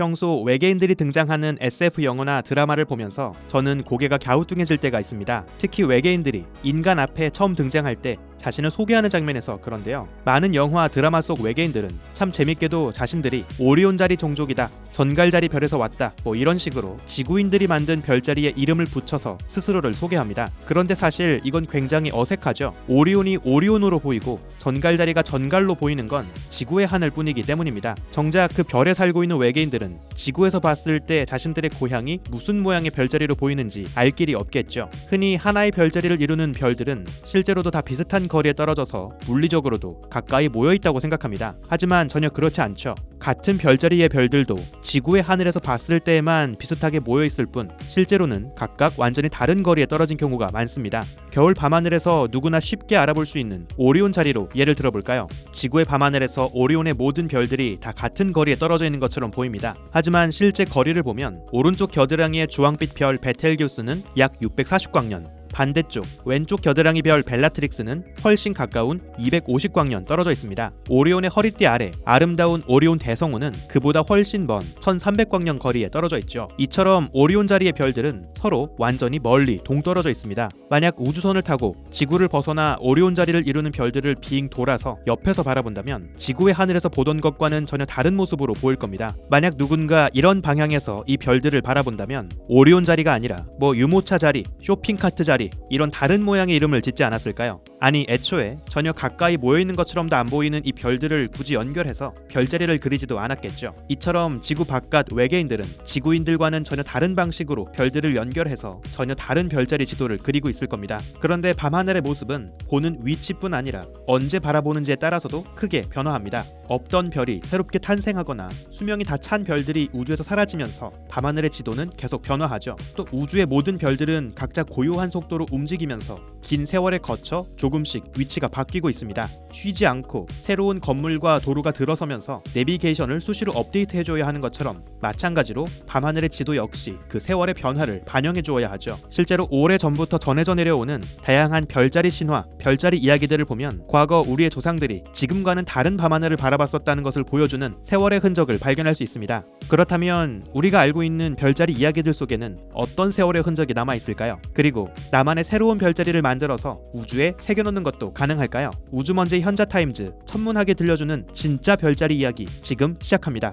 평소 외계인들이 등장하는 SF 영화나 드라마를 보면서 저는 고개가 갸우뚱해질 때가 있습니다. 특히 외계인들이 인간 앞에 처음 등장할 때 자신을 소개하는 장면에서 그런데요. 많은 영화, 드라마 속 외계인들은 참 재밌게도 자신들이 오리온자리 종족이다, 전갈자리 별에서 왔다, 뭐 이런 식으로 지구인들이 만든 별자리에 이름을 붙여서 스스로를 소개합니다. 그런데 사실 이건 굉장히 어색하죠. 오리온이 오리온으로 보이고 전갈자리가 전갈로 보이는 건 지구의 하늘 뿐이기 때문입니다. 정작 그 별에 살고 있는 외계인들은 지구에서 봤을 때 자신들의 고향이 무슨 모양의 별자리로 보이는지 알 길이 없겠죠. 흔히 하나의 별자리를 이루는 별들은 실제로도 다 비슷한 거리에 떨어져서 물리적으로도 가까이 모여있다고 생각합니다. 하지만 전혀 그렇지 않죠. 같은 별자리의 별들도 지구의 하늘에서 봤을 때에만 비슷하게 모여있을 뿐 실제로는 각각 완전히 다른 거리에 떨어진 경우가 많습니다. 겨울 밤하늘에서 누구나 쉽게 알아볼 수 있는 오리온 자리로 예를 들어볼까요? 지구의 밤하늘에서 오리온의 모든 별들이 다 같은 거리에 떨어져 있는 것처럼 보입니다. 하지만 실제 거리를 보면 오른쪽 겨드랑이의 주황빛 별 베텔기우스는 약 640광년, 반대쪽 왼쪽 겨드랑이 별 벨라트릭스는 훨씬 가까운 250광년 떨어져 있습니다. 오리온의 허리띠 아래 아름다운 오리온 대성우는 그보다 훨씬 먼 1300광년 거리에 떨어져 있죠. 이처럼 오리온 자리의 별들은 서로 완전히 멀리 동떨어져 있습니다. 만약 우주선을 타고 지구를 벗어나 오리온 자리를 이루는 별들을 빙 돌아서 옆에서 바라본다면 지구의 하늘에서 보던 것과는 전혀 다른 모습으로 보일 겁니다. 만약 누군가 이런 방향에서 이 별들을 바라본다면 오리온 자리가 아니라 뭐 유모차 자리, 쇼핑카트 자리 이런 다른 모양의 이름을 짓지 않았을까요? 아니 애초에 전혀 가까이 모여있는 것처럼도 안 보이는 이 별들을 굳이 연결해서 별자리를 그리지도 않았겠죠. 이처럼 지구 바깥 외계인들은 지구인들과는 전혀 다른 방식으로 별들을 연결해서 전혀 다른 별자리 지도를 그리고 있을 겁니다. 그런데 밤하늘의 모습은 보는 위치뿐 아니라 언제 바라보는지에 따라서도 크게 변화합니다. 없던 별이 새롭게 탄생하거나 수명이 다 찬 별들이 우주에서 사라지면서 밤하늘의 지도는 계속 변화하죠. 또 우주의 모든 별들은 각자 고요한 속도로 움직이면서 긴 세월에 거쳐 조금씩 위치가 바뀌고 있습니다. 쉬지 않고 새로운 건물과 도로가 들어서면서 내비게이션을 수시로 업데이트해줘야 하는 것처럼 마찬가지로 밤하늘의 지도 역시 그 세월의 변화를 반영해주어야 하죠. 실제로 오래전부터 전해져 내려오는 다양한 별자리 신화, 별자리 이야기들을 보면 과거 우리의 조상들이 지금과는 다른 밤하늘을 바라봤었다는 것을 보여주는 세월의 흔적을 발견할 수 있습니다. 그렇다면 우리가 알고 있는 별자리 이야기들 속에는 어떤 세월의 흔적이 남아있을까요? 그리고 나만의 새로운 별자리를 만들어서 우주에 새겨놓는 것도 가능할까요? 우주먼지의 현자타임즈, 천문학에 들려주는 진짜 별자리 이야기 지금 시작합니다.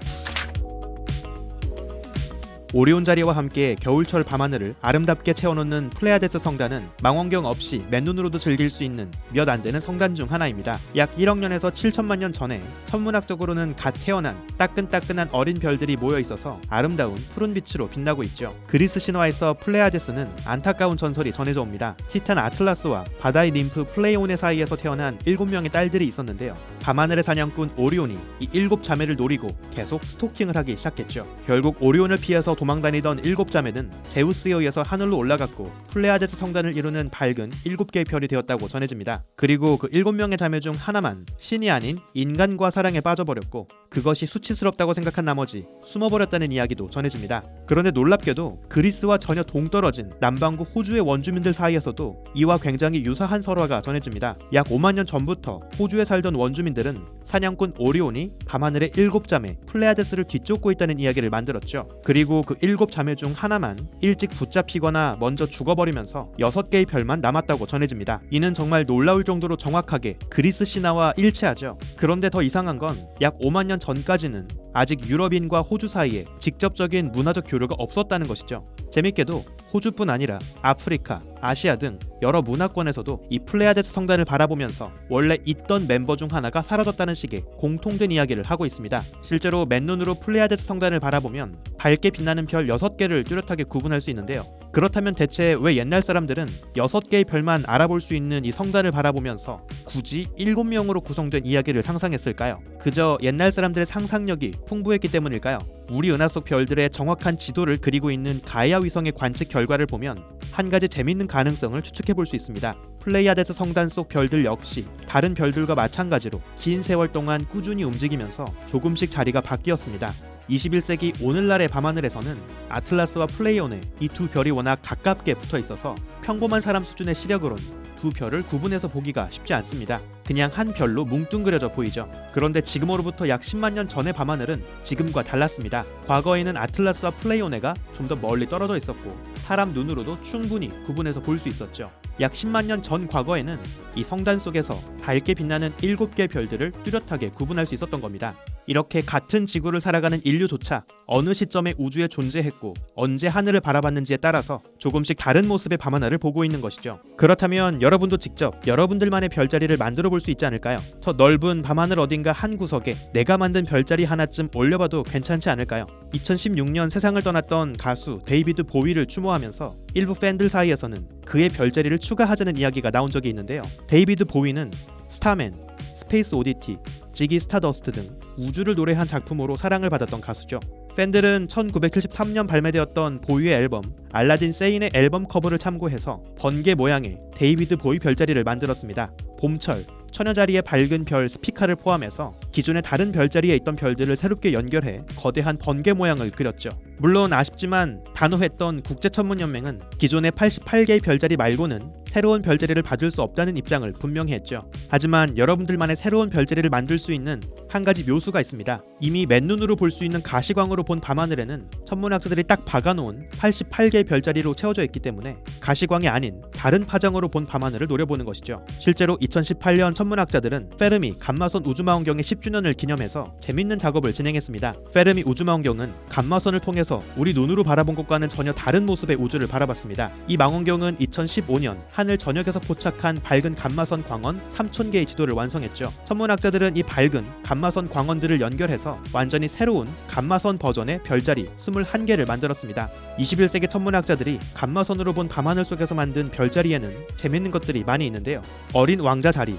오리온 자리와 함께 겨울철 밤하늘을 아름답게 채워놓는 플레이아데스 성단은 망원경 없이 맨눈으로도 즐길 수 있는 몇 안되는 성단 중 하나입니다. 약 1억 년에서 7천만 년 전에 천문학적으로는 갓 태어난 따끈따끈한 어린 별들이 모여있어서 아름다운 푸른 빛으로 빛나고 있죠. 그리스 신화에서 플레이아데스는 안타까운 전설이 전해져 옵니다. 티탄 아틀라스와 바다의 ним프 플레이오네 사이에서 태어난 7명의 딸들이 있었는데요. 밤하늘의 사냥꾼 오리온이 이 7자매를 노리고 계속 스토킹을 하기 시작했죠. 결국 오리온을 피해서 도망다니던 7자매는 제우스에 의해서 하늘로 올라갔고 플레이아데스 성단을 이루는 밝은 7개의 별이 되었다고 전해집니다. 그리고 그 7명의 자매 중 하나만 신이 아닌 인간과 사랑에 빠져버렸고 그것이 수치스럽다고 생각한 나머지 숨어버렸다는 이야기도 전해집니다. 그런데 놀랍게도 그리스와 전혀 동떨어진 남반구 호주의 원주민들 사이에서도 이와 굉장히 유사한 설화가 전해집니다. 약 5만 년 전부터 호주에 살던 원주민들은 사냥꾼 오리온이 밤하늘의 7자매 플레이아데스를 뒤쫓고 있다는 이야기를 만들었죠. 그리고 그 7자매 중 하나만 일찍 붙잡히거나 먼저 죽어버리면서 6개의 별만 남았다고 전해집니다. 이는 정말 놀라울 정도로 정확하게 그리스 신화와 일치하죠. 그런데 더 이상한 건 약 5만 년 전까지는 아직 유럽인과 호주 사이에 직접적인 문화적 교류가 없었다는 것이죠. 재밌게도 호주뿐 아니라 아프리카, 아시아 등 여러 문화권에서도 이 플레이아데스 성단을 바라보면서 원래 있던 멤버 중 하나가 사라졌다는 식의 공통된 이야기를 하고 있습니다. 실제로 맨눈으로 플레이아데스 성단을 바라보면 밝게 빛나는 별 6개를 뚜렷하게 구분할 수 있는데요. 그렇다면 대체 왜 옛날 사람들은 6개의 별만 알아볼 수 있는 이 성단을 바라보면서 굳이 7명으로 구성된 이야기를 상상했을까요? 그저 옛날 사람들의 상상력이 풍부했기 때문일까요? 우리 은하 속 별들의 정확한 지도를 그리고 있는 가이아 위성의 관측 결과를 보면 한 가지 재밌는 가능성을 추측해볼 수 있습니다. 플레이아데스 성단 속 별들 역시 다른 별들과 마찬가지로 긴 세월 동안 꾸준히 움직이면서 조금씩 자리가 바뀌었습니다. 21세기 오늘날의 밤하늘에서는 아틀라스와 플레이오네 이 두 별이 워낙 가깝게 붙어 있어서 평범한 사람 수준의 시력으론 두 별을 구분해서 보기가 쉽지 않습니다. 그냥 한 별로 뭉뚱그려져 보이죠. 그런데 지금으로부터 약 10만 년 전의 밤하늘은 지금과 달랐습니다. 과거에는 아틀라스와 플레이오네가 좀 더 멀리 떨어져 있었고 사람 눈으로도 충분히 구분해서 볼 수 있었죠. 약 10만 년 전 과거에는 이 성단 속에서 밝게 빛나는 7개의 별들을 뚜렷하게 구분할 수 있었던 겁니다. 이렇게 같은 지구를 살아가는 인류조차 어느 시점에 우주에 존재했고 언제 하늘을 바라봤는지에 따라서 조금씩 다른 모습의 밤하늘을 보고 있는 것이죠. 그렇다면 여러분도 직접 여러분들만의 별자리를 만들어 볼 수 있지 않을까요? 저 넓은 밤하늘 어딘가 한 구석에 내가 만든 별자리 하나쯤 올려봐도 괜찮지 않을까요? 2016년 세상을 떠났던 가수 데이비드 보위를 추모하면서 일부 팬들 사이에서는 그의 별자리를 추가하자는 이야기가 나온 적이 있는데요. 데이비드 보위는 스타맨, 스페이스 오디티, 지기 스타더스트 등 우주를 노래한 작품으로 사랑을 받았던 가수죠. 팬들은 1973년 발매되었던 보위의 앨범 알라딘 세인의 앨범 커버를 참고해서 번개 모양의 데이비드 보위 별자리를 만들었습니다. 봄철, 처녀자리의 밝은 별 스피카를 포함해서 기존의 다른 별자리에 있던 별들을 새롭게 연결해 거대한 번개 모양을 그렸죠. 물론 아쉽지만 단호했던 국제천문연맹은 기존의 88개의 별자리 말고는 새로운 별자리를 받을 수 없다는 입장을 분명히 했죠. 하지만 여러분들만의 새로운 별자리를 만들 수 있는 한 가지 묘수가 있습니다. 이미 맨눈으로 볼 수 있는 가시광으로 본 밤하늘에는 천문학자들이 딱 박아놓은 88개의 별자리로 채워져 있기 때문에 가시광이 아닌 다른 파장으로 본 밤하늘을 노려보는 것이죠. 실제로 2018년 천문학자들은 페르미 감마선 우주망원경의 10주년을 기념해서 재밌는 작업을 진행했습니다. 페르미 우주망원경은 감마선을 통해서 우리 눈으로 바라본 것과는 전혀 다른 모습의 우주를 바라봤습니다. 이 망원경은 2015년 하늘 전역에서 포착한 밝은 감마선 광원 3000개의 지도를 완성했죠. 천문학자들은 이 밝은 감마선 광원들을 연결해서 완전히 새로운 감마선 버전의 별자리 21개를 만들었습니다. 21세기 천문학자들이 감마선으로 본 밤하늘 속에서 만든 별자리에는 재밌는 것들이 많이 있는데요. 어린 왕자 자리,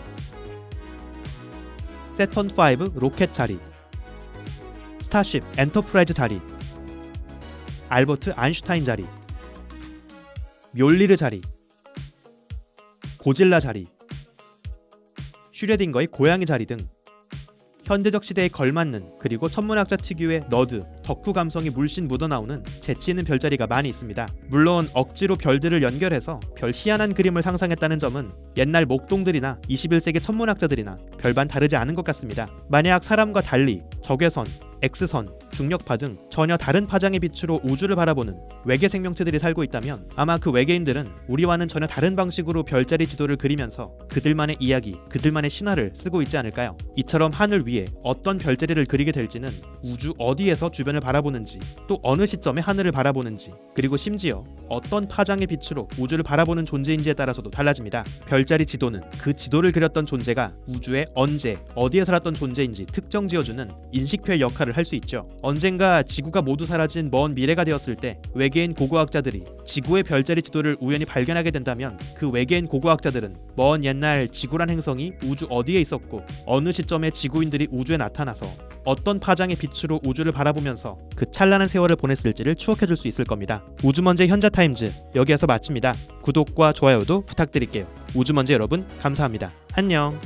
세턴5 로켓 자리, 스타쉽 엔터프라이즈 자리, 알버트 아인슈타인 자리, 묠리르 자리, 고질라 자리, 슈레딩거의 고양이 자리 등 현대적 시대에 걸맞는 그리고 천문학자 특유의 너드, 덕후 감성이 물씬 묻어나오는 재치 있는 별자리가 많이 있습니다. 물론 억지로 별들을 연결해서 별 희한한 그림을 상상했다는 점은 옛날 목동들이나 21세기 천문학자들이나 별반 다르지 않은 것 같습니다. 만약 사람과 달리 적외선, X선, 중력파 등 전혀 다른 파장의 빛으로 우주를 바라보는 외계 생명체들이 살고 있다면 아마 그 외계인들은 우리와는 전혀 다른 방식으로 별자리 지도를 그리면서 그들만의 이야기, 그들만의 신화를 쓰고 있지 않을까요? 이처럼 하늘 위에 어떤 별자리를 그리게 될지는 우주 어디에서 주변을 바라보는지, 또 어느 시점에 하늘을 바라보는지, 그리고 심지어 어떤 파장의 빛으로 우주를 바라보는 존재인지에 따라서도 달라집니다. 별자리 지도는 그 지도를 그렸던 존재가 우주에 언제, 어디에 살았던 존재인지 특정 지어주는 인식표의 역할을 할 수 있죠. 언젠가 지구가 모두 사라진 먼 미래가 되었을 때 외계인 고고학자들이 지구의 별자리 지도를 우연히 발견하게 된다면 그 외계인 고고학자들은 먼 옛날 지구란 행성이 우주 어디에 있었고 어느 시점에 지구인들이 우주에 나타나서 어떤 파장의 빛으로 우주를 바라보면서 그 찬란한 세월을 보냈을지를 추억해줄 수 있을 겁니다. 우주먼지의 현자타임즈 여기에서 마칩니다. 구독과 좋아요도 부탁드릴게요. 우주먼지 여러분 감사합니다. 안녕.